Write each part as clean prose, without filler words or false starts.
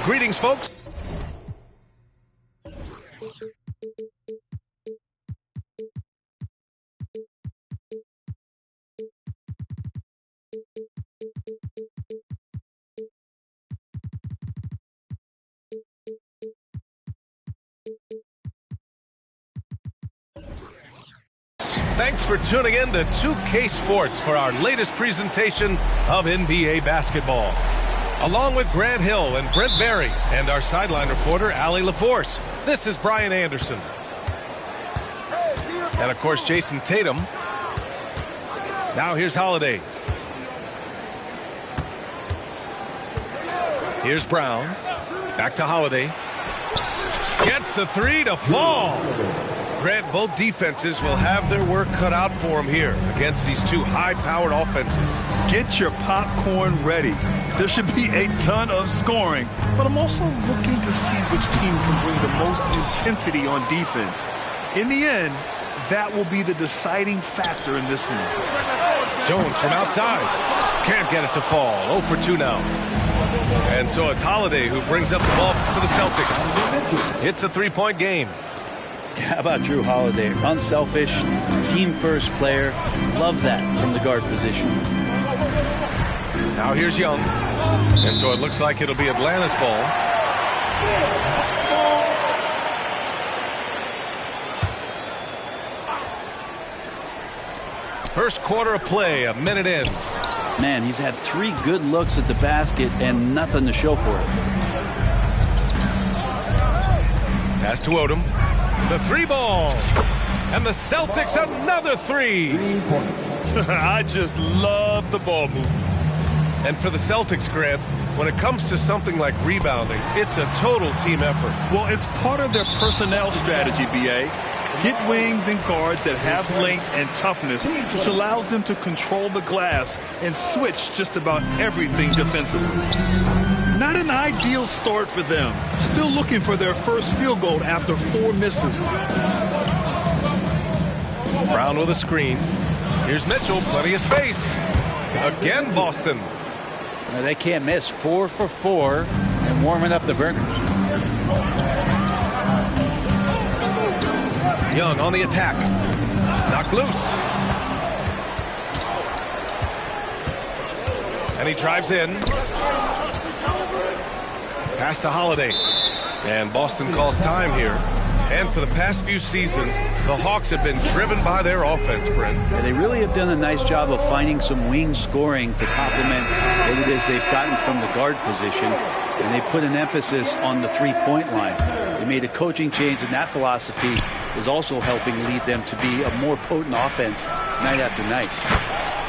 Greetings, folks. Thanks for tuning in to 2K Sports for our latest presentation of NBA basketball. Along with Grant Hill and Brent Barry and our sideline reporter, Allie LaForce, this is Brian Anderson. And, of course, Jason Tatum. Now here's Holiday. Here's Brown. Back to Holiday. Gets the three to fall. Grant, both defenses will have their work cut out for them here against these two high-powered offenses. Get your popcorn ready. There should be a ton of scoring, but I'm also looking to see which team can bring the most intensity on defense. In the end, that will be the deciding factor in this one. Jones from outside. Can't get it to fall. 0 for 2 now. And so it's Holiday who brings up the ball for the Celtics. It's a three-point game. How about Drew Holiday? Unselfish, team-first player. Love that from the guard position. Now here's Young. And so it looks like it'll be Atlanta's ball. First quarter of play, a minute in. Man, he's had 3 good looks at the basket and nothing to show for it. Pass to Odom. The 3 ball. And the Celtics another 3. 3 points. I just love the ball movement. And for the Celtics, Grant, when it comes to something like rebounding, it's a total team effort. Well, it's part of their personnel strategy, B.A. Get wings and guards that have length and toughness, which allows them to control the glass and switch just about everything defensively. Not an ideal start for them. Still looking for their first field goal after 4 misses. Brown with a screen. Here's Mitchell, plenty of space. Again, Boston. Now, they can't miss. 4 for 4 and warming up the burners. Young on the attack. Knocked loose. And he drives in. Pass to Holiday. And Boston calls time here. And for the past few seasons, the Hawks have been driven by their offense, Brent. Yeah, they really have done a nice job of finding some wing scoring to complement what it is they've gotten from the guard position. And they put an emphasis on the three-point line. They made a coaching change, and that philosophy is also helping lead them to be a more potent offense night after night.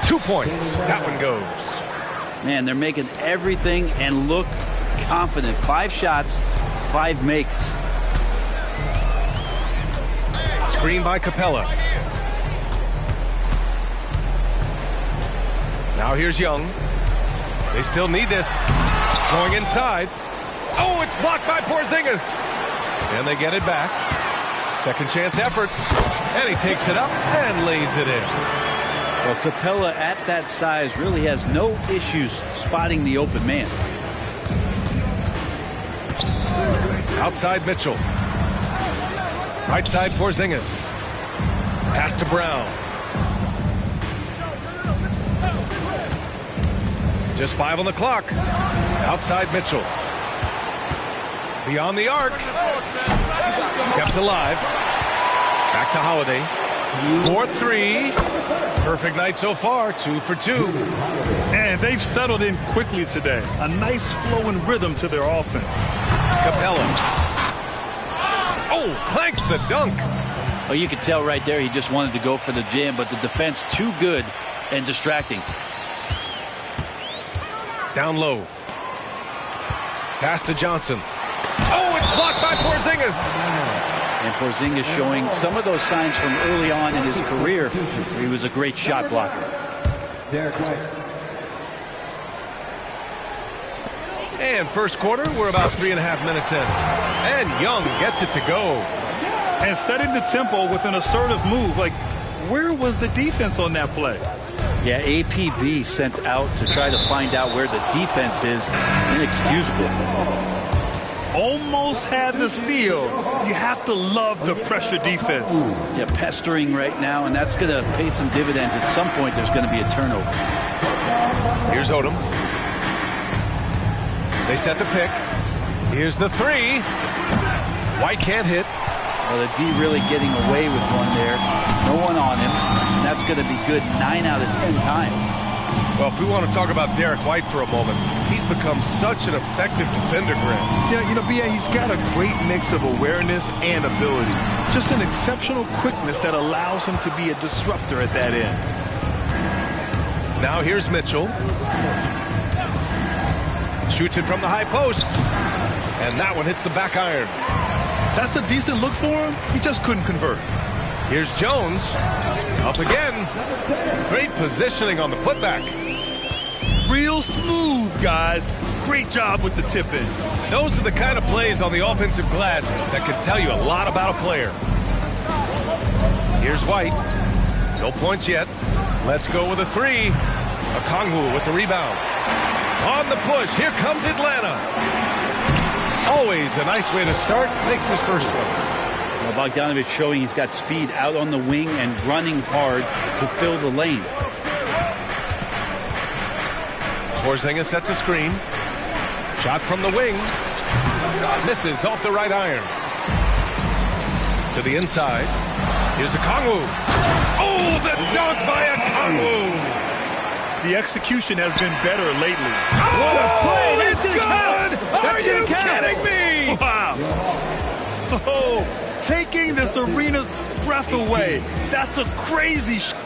2 points. That one goes. Man, they're making everything and look confident. 5 shots, 5 makes. Screen by Capella. Now here's Young. They still need this. Going inside. Oh, it's blocked by Porzingis. And they get it back. Second chance effort. And he takes it up and lays it in. Well, Capella at that size really has no issues spotting the open man. Outside Mitchell. Right side Porzingis. Pass to Brown. Just 5 on the clock. Outside Mitchell. Beyond the arc. Kept alive. Back to Holiday. 4-3. Perfect night so far. 2 for 2. And they've settled in quickly today. A nice flow and rhythm to their offense. Capella. Oh, clanks the dunk. Oh, you could tell right there he just wanted to go for the jam, but the defense too good and distracting. Down low. Pass to Johnson. Oh, it's blocked by Porzingis. And Porzingis showing some of those signs from early on in his career where he was a great shot blocker. And first quarter, we're about 3.5 minutes in. And Young gets it to go. And setting the tempo with an assertive move. Like, where was the defense on that play? Yeah, APB sent out to try to find out where the defense is. Inexcusable. Almost had the steal. You have to love the pressure defense. Yeah, pestering right now, and that's going to pay some dividends. At some point, there's going to be a turnover. Here's Odom. They set the pick. Here's the three. White can't hit. Well, the D really getting away with one there. No one on him. And that's going to be good 9 out of 10 times. Well, if we want to talk about Derek White for a moment, he's become such an effective defender, Grant. Yeah, you know, B.A., he's got a great mix of awareness and ability. Just an exceptional quickness that allows him to be a disruptor at that end. Now here's Mitchell. Shoots it from the high post. And that one hits the back iron. That's a decent look for him. He just couldn't convert. Here's Jones. Up again. Great positioning on the putback. Real smooth, guys. Great job with the tip-in. Those are the kind of plays on the offensive glass that can tell you a lot about a player. Here's White. No points yet. Let's go with a three. Okongwu with the rebound. On the push. Here comes Atlanta. Always a nice way to start. Makes his first one. Well, Bogdanovic showing he's got speed out on the wing and running hard to fill the lane. Porzingis sets a screen. Shot from the wing. Misses off the right iron. To the inside. Here's Okongwu. Oh, the dunk by Okongwu. The execution has been better lately. What a play! It's good! Are you kidding me? Wow. Oh, taking this arena's breath away. That's a crazy shot.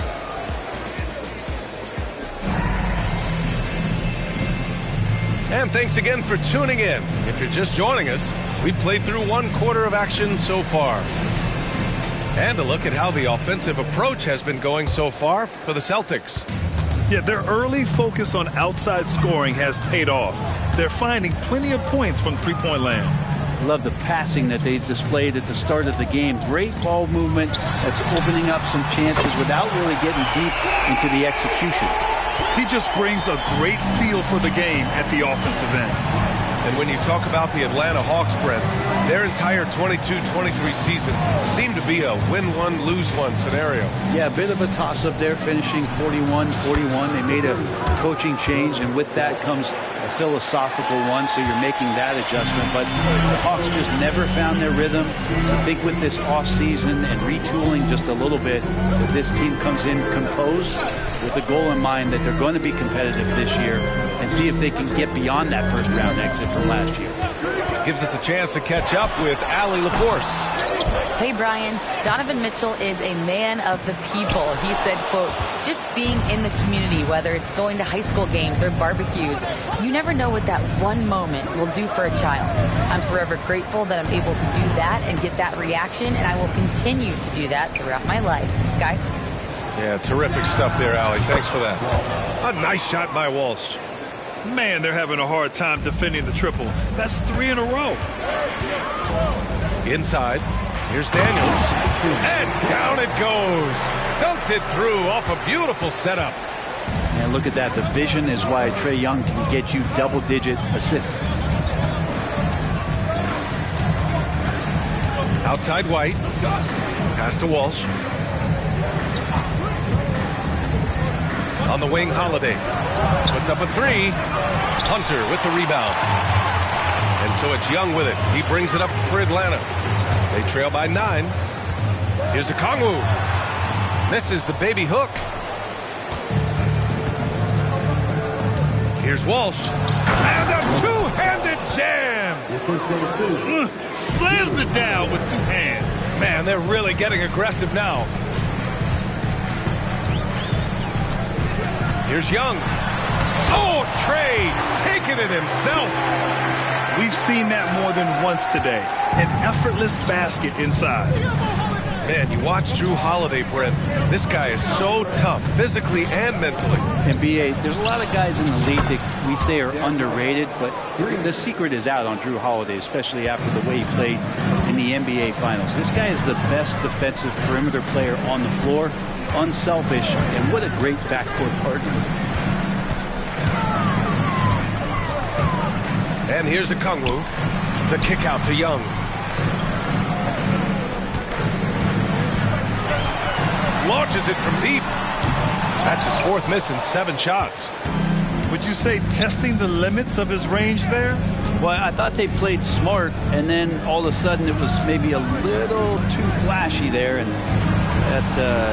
And thanks again for tuning in. If you're just joining us, we've played through 1 quarter of action so far. And a look at how the offensive approach has been going so far for the Celtics. Yeah, their early focus on outside scoring has paid off. They're finding plenty of points from three-point land. Love the passing that they displayed at the start of the game. Great ball movement that's opening up some chances without really getting deep into the execution. He just brings a great feel for the game at the offensive end. And when you talk about the Atlanta Hawks, Brent, their entire 22-23 season seemed to be a win-one, lose-one scenario. Yeah, a bit of a toss-up there, finishing 41-41. They made a coaching change, and with that comes a philosophical one, so you're making that adjustment. But the Hawks just never found their rhythm. I think with this offseason and retooling just a little bit, that this team comes in composed with the goal in mind that they're going to be competitive this year and see if they can get beyond that first-round exit from last year. Gives us a chance to catch up with Allie LaForce. Hey, Brian. Donovan Mitchell is a man of the people. He said, quote, just being in the community, whether it's going to high school games or barbecues, you never know what that one moment will do for a child. I'm forever grateful that I'm able to do that and get that reaction, and I will continue to do that throughout my life. Guys? Yeah, terrific stuff there, Allie. Thanks for that. A nice shot by Walsh. Man, they're having a hard time defending the triple. That's 3 in a row. Inside. Here's Daniels. And down it goes. Dunked it through off a beautiful setup. And look at that. The vision is why Trae Young can get you double-digit assists. Outside White. Pass to Walsh. On the wing, Holiday. Puts up a three. Hunter with the rebound. And so it's Young with it. He brings it up for Atlanta. They trail by 9. Here's Okongwu. Misses the baby hook. Here's Walsh. And a two-handed jam. Slams it down with 2 hands. Man, they're really getting aggressive now. Here's Young. Oh, Trey taking it himself. We've seen that more than once today. An effortless basket inside. Man, you watch Drew Holiday, Brent. This guy is so tough, physically and mentally. And B.A., there's a lot of guys in the league that we say are underrated, but the secret is out on Drew Holiday, especially after the way he played in the NBA Finals. This guy is the best defensive perimeter player on the floor, unselfish, and what a great backcourt partner. And here's Okongwu. The kick out to Young. Launches it from deep. That's his 4th miss in 7 shots. Would you say testing the limits of his range there? Well, I thought they played smart, and then all of a sudden it was maybe a little too flashy there, and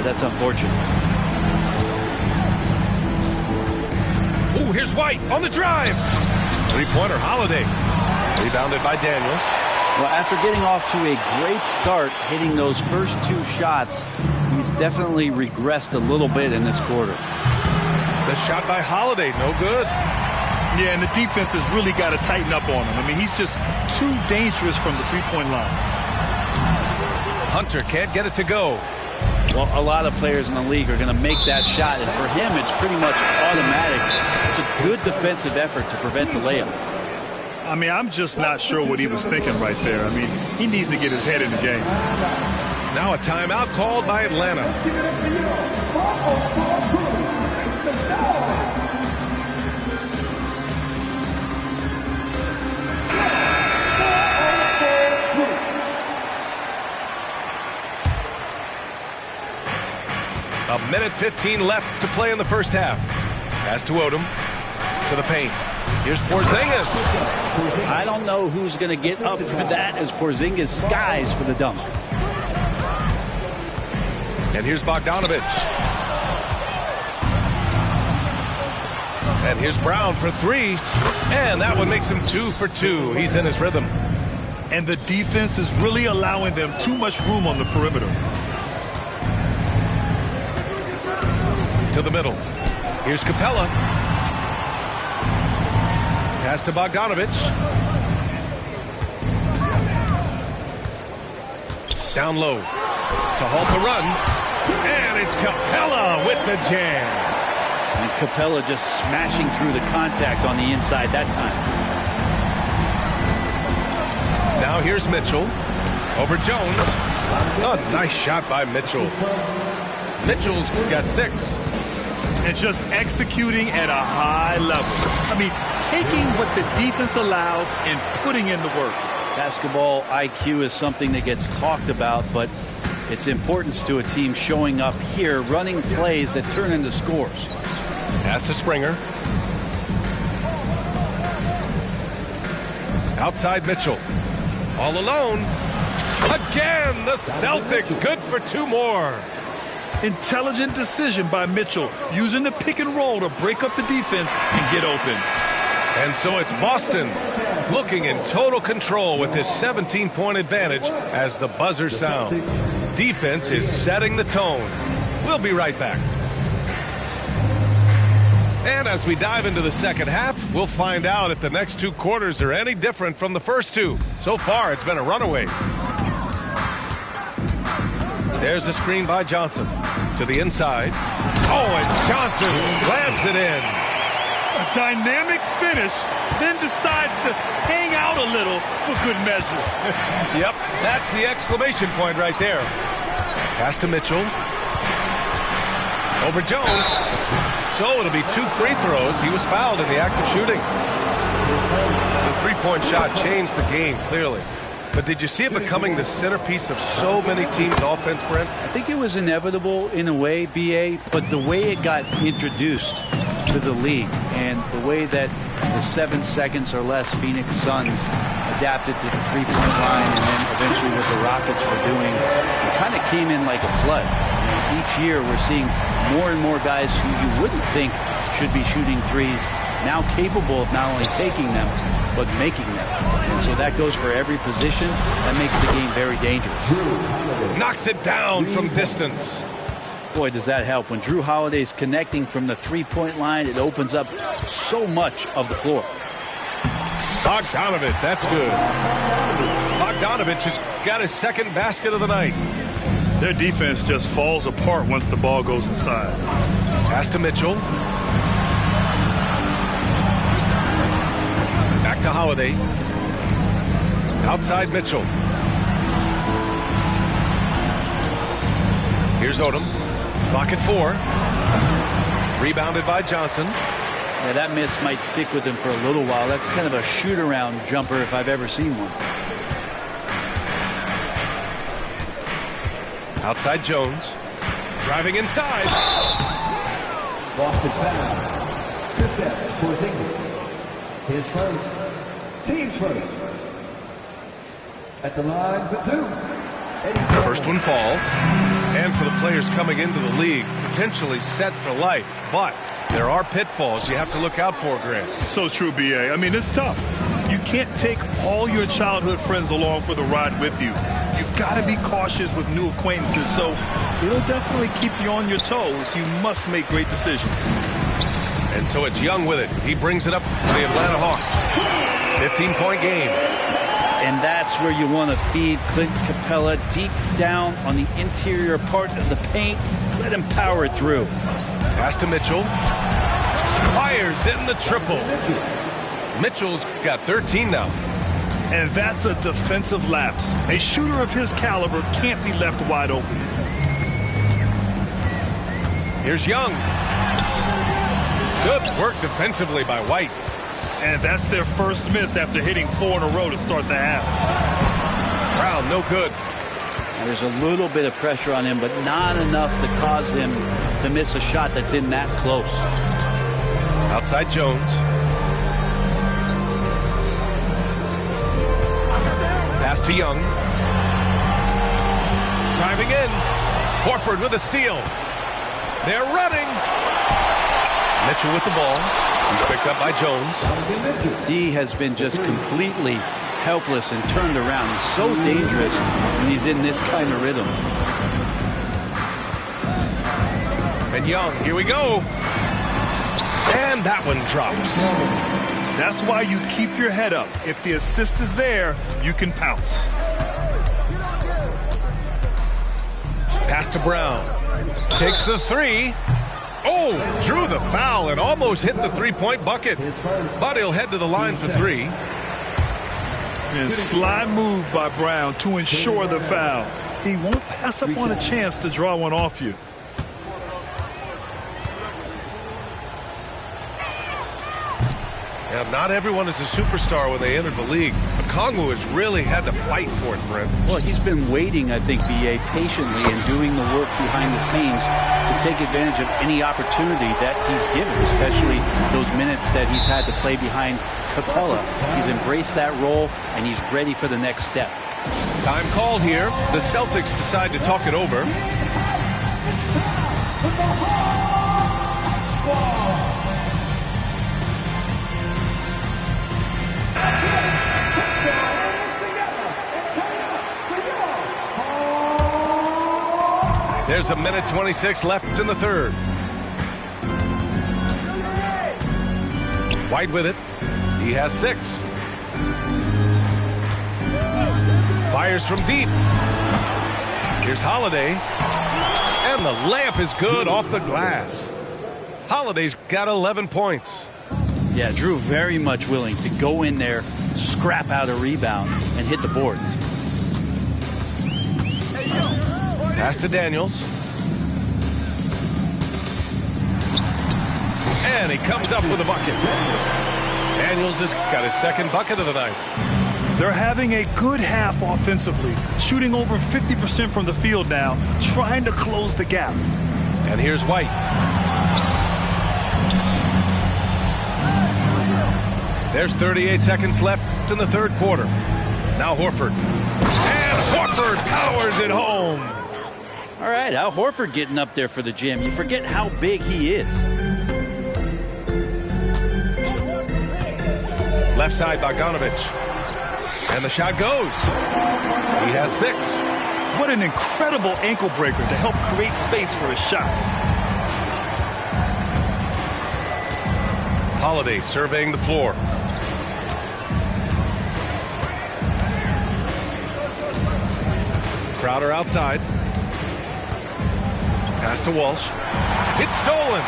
that's unfortunate. Ooh, here's White on the drive. 3-pointer Holiday. Rebounded by Daniels. Well, after getting off to a great start, hitting those first 2 shots, he's definitely regressed a little bit in this quarter. The shot by Holiday, no good. Yeah, and the defense has really got to tighten up on him. I mean, he's just too dangerous from the 3-point line. Hunter can't get it to go. Well, a lot of players in the league are going to make that shot, and for him, it's pretty much automatic. It's a good defensive effort to prevent the layup. I mean, I'm just not sure what he was thinking right there. I mean, he needs to get his head in the game. Now a timeout called by Atlanta. A minute 15 left to play in the first half. Pass to Odom. To the paint. Here's Porzingis. I don't know who's going to get up for that as Porzingis skies for the dunk. And here's Bogdanovic. And here's Brown for 3. And that one makes him 2 for 2. He's in his rhythm. And the defense is really allowing them too much room on the perimeter. To the middle. Here's Capella. Pass to Bogdanovic. Down low. To halt the run. And it's Capella with the jam. And Capella just smashing through the contact on the inside that time. Now here's Mitchell. Over Jones. A nice shot by Mitchell. Mitchell's got 6. And just executing at a high level. I mean, taking what the defense allows and putting in the work. Basketball IQ is something that gets talked about, but its importance to a team showing up here, running plays that turn into scores. Pass to Springer. Outside Mitchell. All alone. Again, the Celtics good for 2 more. Intelligent decision by Mitchell, using the pick and roll to break up the defense and get open. And so it's Boston looking in total control with this 17-point advantage as the buzzer sounds. Defense is setting the tone. We'll be right back. And as we dive into the second half, we'll find out if the next 2 quarters are any different from the first 2. So far, it's been a runaway. There's a screen by Johnson to the inside. Oh, and Johnson slams it in. A dynamic finish, then decides to hang out a little for good measure. Yep, that's the exclamation point right there. Pass to Mitchell. Over Jones. So it'll be 2 free throws. He was fouled in the act of shooting. The 3-point shot changed the game, clearly. But did you see it becoming the centerpiece of so many teams' offense, Brent? I think it was inevitable in a way, B.A., but the way it got introduced to the league and the way that the 7 seconds or less Phoenix Suns adapted to the three-point line, and then eventually what the Rockets were doing, it kind of came in like a flood. And each year we're seeing more and more guys who you wouldn't think should be shooting threes, now capable of not only taking them, but making them. And so that goes for every position. That makes the game very dangerous. Knocks it down from distance. Boy, does that help. When Drew Holiday's connecting from the three-point line, it opens up so much of the floor. Bogdanovich, that's good. Bogdanovich has got his second basket of the night. Their defense just falls apart once the ball goes inside. Pass to Mitchell. Back to Holiday. Outside Mitchell. Here's Odom. Clock at 4. Rebounded by Johnson. Yeah, that miss might stick with him for a little while. That's kind of a shoot-around jumper if I've ever seen one. Outside Jones. Driving inside. Boston foul. Kristaps Porzingis. His first. Team's first. At the line for 2. First one falls. And for the players coming into the league, potentially set for life. But there are pitfalls you have to look out for, Grant. So true, B.A. I mean, it's tough. You can't take all your childhood friends along for the ride with you. You've got to be cautious with new acquaintances, so it'll definitely keep you on your toes. You must make great decisions. And so it's Young with it. He brings it up to the Atlanta Hawks. 15-point game. And that's where you want to feed Clint Capella deep down on the interior part of the paint. Let him power it through. Pass to Mitchell. Fires in the triple. Mitchell's got 13 now. And that's a defensive lapse. A shooter of his caliber can't be left wide open. Here's Young. Good work defensively by White. And that's their first miss after hitting 4 in a row to start the half. Brown, no good. Now, there's a little bit of pressure on him, but not enough to cause him to miss a shot that's in that close. Outside Jones. Pass to Young. Driving in. Horford with a steal. They're running. Mitchell with the ball. He's picked up by Jones. D has been just completely helpless and turned around. He's so dangerous when he's in this kind of rhythm. And Young, here we go. And that one drops. That's why you keep your head up. If the assist is there, you can pounce. Pass to Brown. Takes the 3. Oh, drew the foul and almost hit the three-point bucket. But he'll head to the line for 3. And sly move by Brown to ensure the foul. He won't pass up on a chance to draw one off you. Yeah, not everyone is a superstar when they entered the league. But Kongwu has really had to fight for it, Brent. Well, he's been waiting, I think, B.A., patiently and doing the work behind the scenes to take advantage of any opportunity that he's given, especially those minutes that he's had to play behind Capella. He's embraced that role, and he's ready for the next step. Time called here. The Celtics decide to talk it over. There's a minute 26 left in the third. White with it. He has 6. Fires from deep. Here's Holiday. And the layup is good off the glass. Holiday's got 11 points. Yeah, Drew very much willing to go in there, scrap out a rebound, and hit the boards. Pass to Daniels. And he comes up with a bucket. Daniels has got his second bucket of the night. They're having a good half offensively, shooting over 50% from the field now, trying to close the gap. And here's White. There's 38 seconds left in the third quarter. Now Horford. And Horford powers it home. All right, Al Horford getting up there for the jam. You forget how big he is. Left side, Bogdanovic. And the shot goes. He has 6. What an incredible ankle breaker to help create space for a shot. Holiday surveying the floor. Crowder outside. Pass to Walsh. It's stolen.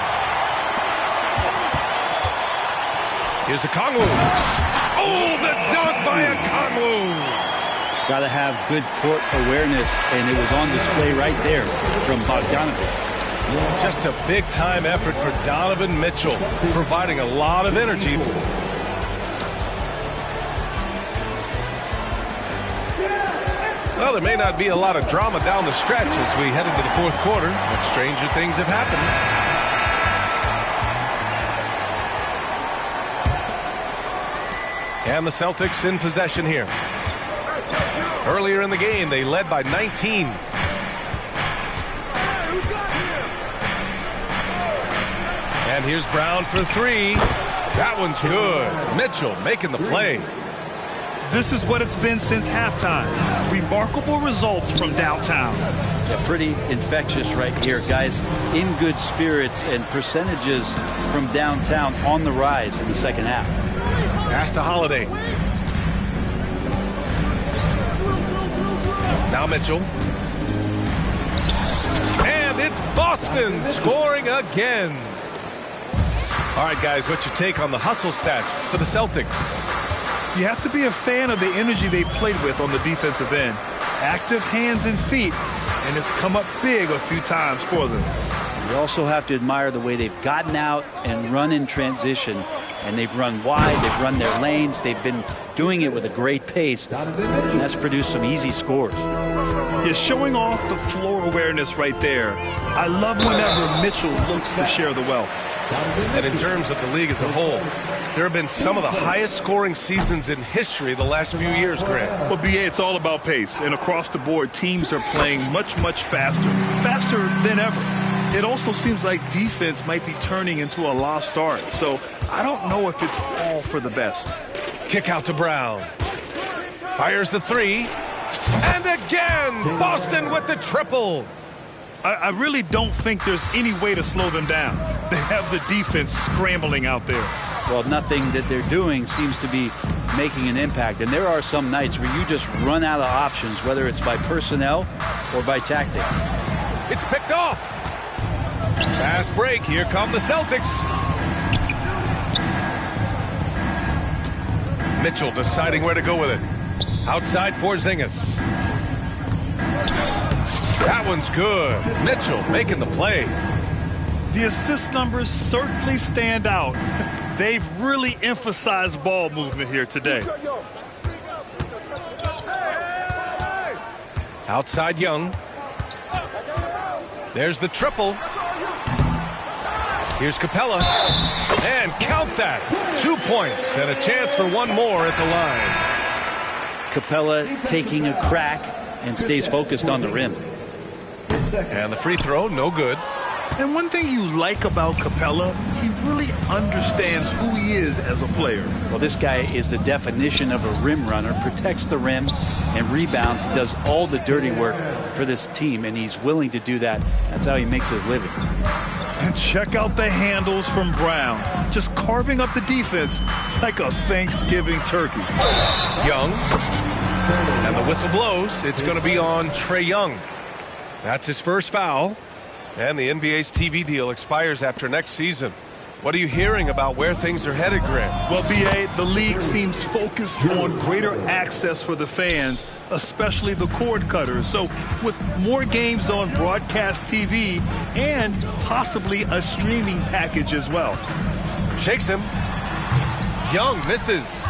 Here's Okongwu. Oh, the dunk by Okongwu. Got to have good court awareness, and it was on display right there from Bogdanovic. Just a big-time effort for Donovan Mitchell, providing a lot of energy. Well, there may not be a lot of drama down the stretch as we head into the fourth quarter, but stranger things have happened. And the Celtics in possession here. Earlier in the game, they led by 19. And here's Brown for 3. That one's good. Mitchell making the play. This is what it's been since halftime. Remarkable results from downtown. Yeah, pretty infectious right here, guys. In good spirits, and percentages from downtown on the rise in the second half. Pass to Holiday. Now Mitchell. And it's Boston scoring again. All right, guys, what's your take on the hustle stats for the Celtics? You have to be a fan of the energy they played with on the defensive end. Active hands and feet, and it's come up big a few times for them. You also have to admire the way they've gotten out and run in transition, and they've run wide, they've run their lanes, they've been doing it with a great pace, and that's produced some easy scores. You're showing off the floor awareness right there. I love whenever Mitchell looks to share the wealth. And in terms of the league as a whole, there have been some of the highest scoring seasons in history the last few years, Grant. Well, BA, it's all about pace. And across the board, teams are playing much, much faster than ever. It also seems like defense might be turning into a lost art. So I don't know if it's all for the best. Kick out to Brown. Fires the 3. And again, Boston with the triple. I really don't think there's any way to slow them down. They have the defense scrambling out there. Well, nothing that they're doing seems to be making an impact. And there are some nights where you just run out of options, whether it's by personnel or by tactic. It's picked off. Fast break. Here come the Celtics. Mitchell deciding where to go with it. Outside Porzingis. That one's good. Mitchell making the play. The assist numbers certainly stand out. They've really emphasized ball movement here today. Outside Young. There's the triple. Here's Capella. And count that. 2 points and a chance for one more at the line. Capella taking a crack and stays focused on the rim. And the free throw, no good. And one thing you like about Capella, he really understands who he is as a player. Well, this guy is the definition of a rim runner, protects the rim and rebounds, does all the dirty work for this team, and he's willing to do that. That's how he makes his living. And check out the handles from Brown, just carving up the defense like a Thanksgiving turkey. Young. And the whistle blows. It's going to be on Trae Young. That's his first foul. And the NBA's TV deal expires after next season. What are you hearing about where things are headed, Grant? Well, BA, the league seems focused on greater access for the fans, especially the cord cutters. So with more games on broadcast TV and possibly a streaming package as well. Shakes him. Young misses.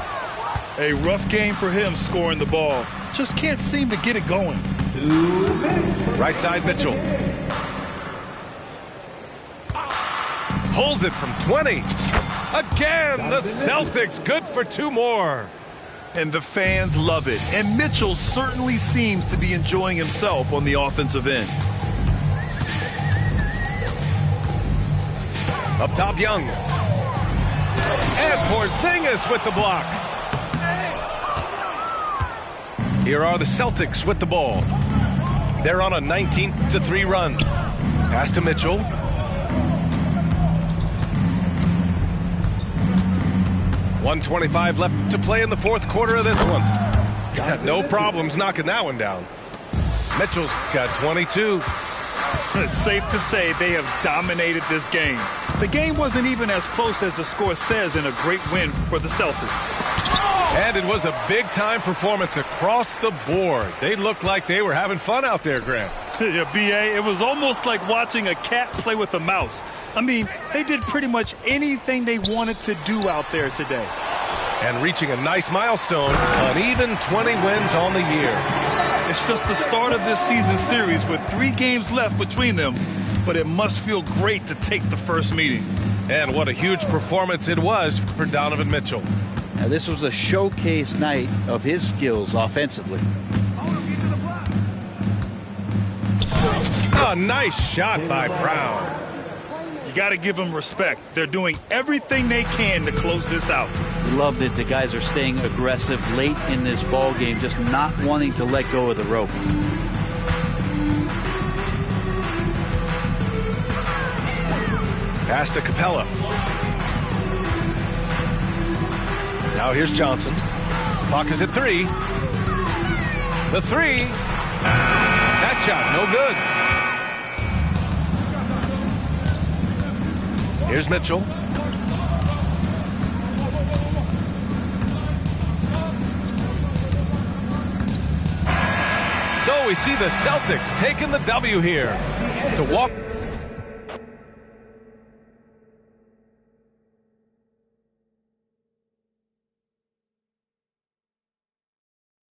A rough game for him scoring the ball. Just can't seem to get it going. Right side Mitchell. Pulls it from 20. Again, the Celtics good for 2 more. And the fans love it. And Mitchell certainly seems to be enjoying himself on the offensive end. Up top, Young. And Porzingis with the block. Here are the Celtics with the ball. They're on a 19-3 run. Pass to Mitchell. .125 left to play in the fourth quarter of this one. Got no problems knocking that one down. Mitchell's got 22. It's safe to say they have dominated this game. The game wasn't even as close as the score says in a great win for the Celtics. And it was a big-time performance across the board. They looked like they were having fun out there, Grant. Yeah, B.A., it was almost like watching a cat play with a mouse. I mean, they did pretty much anything they wanted to do out there today. And reaching a nice milestone, an even 20 wins on the year. It's just the start of this season series with 3 games left between them, but it must feel great to take the first meeting. And what a huge performance it was for Donovan Mitchell. Now, this was a showcase night of his skills offensively. A nice shot by Brown. You got to give them respect. They're doing everything they can to close this out. Love that the guys are staying aggressive late in this ball game, just not wanting to let go of the rope. Pass to Capella. Now here's Johnson. Clock is at 3. The 3. That shot, no good. Here's Mitchell. So we see the Celtics taking the W here to walk